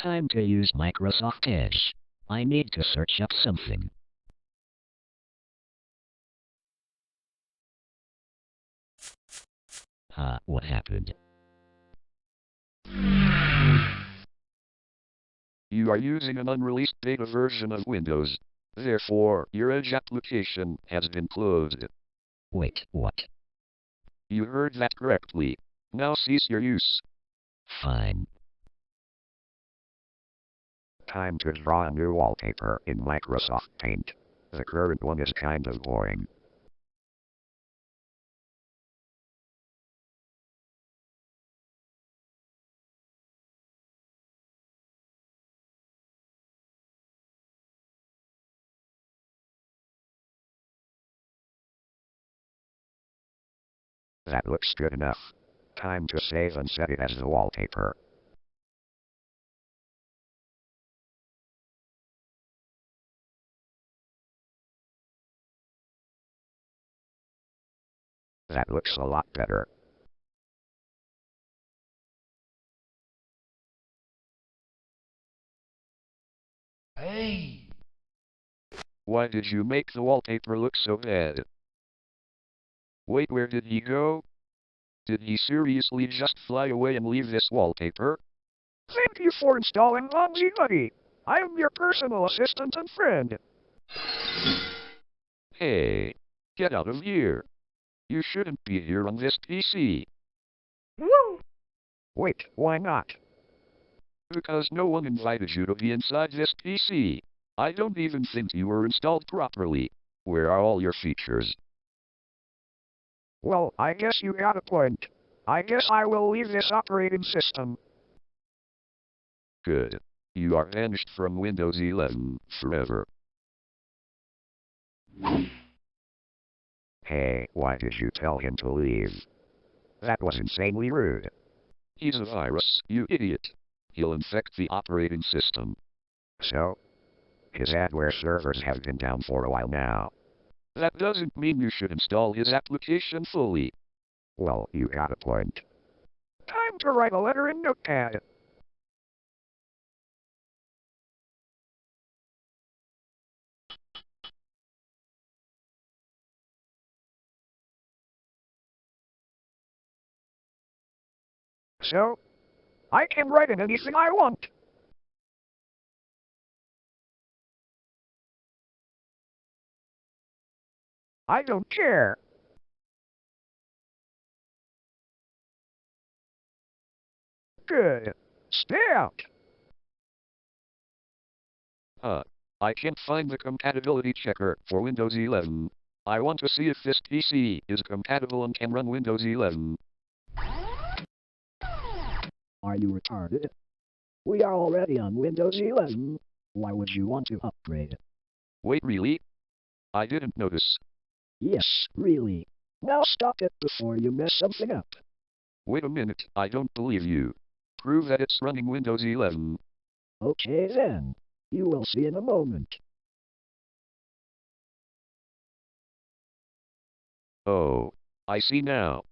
Time to use Microsoft Edge. I need to search up something. What happened? You are using an unreleased beta version of Windows. Therefore, your Edge application has been closed. Wait, what? You heard that correctly. Now cease your use. Fine. Time to draw a new wallpaper in Microsoft Paint. The current one is kind of boring. That looks good enough. Time to save and set it as the wallpaper. That looks a lot better. Hey! Why did you make the wallpaper look so bad? Wait, where did he go? Did he seriously just fly away and leave this wallpaper? Thank you for installing BonziBUDDY. I am your personal assistant and friend. Hey, get out of here. You shouldn't be here on this PC. Woo! Wait, why not? Because no one invited you to be inside this PC. I don't even think you were installed properly. Where are all your features? Well, I guess you got a point. I guess I will leave this operating system. Good. You are banished from Windows 11 forever. Hey, why did you tell him to leave? That was insanely rude. He's a virus, you idiot. He'll infect the operating system. So? His adware servers have been down for a while now. That doesn't mean you should install his application fully. Well, you got a point. Time to write a letter in Notepad. So, I can write in anything I want. I don't care. Good. Stay out. I can't find the compatibility checker for Windows 11. I want to see if this PC is compatible and can run Windows 11. Are you retarded? We are already on Windows 11. Why would you want to upgrade? Wait, really? I didn't notice. Yes, really. Now stop it before you mess something up. Wait a minute, I don't believe you. Prove that it's running Windows 11. Okay then. You will see in a moment. Oh, I see now.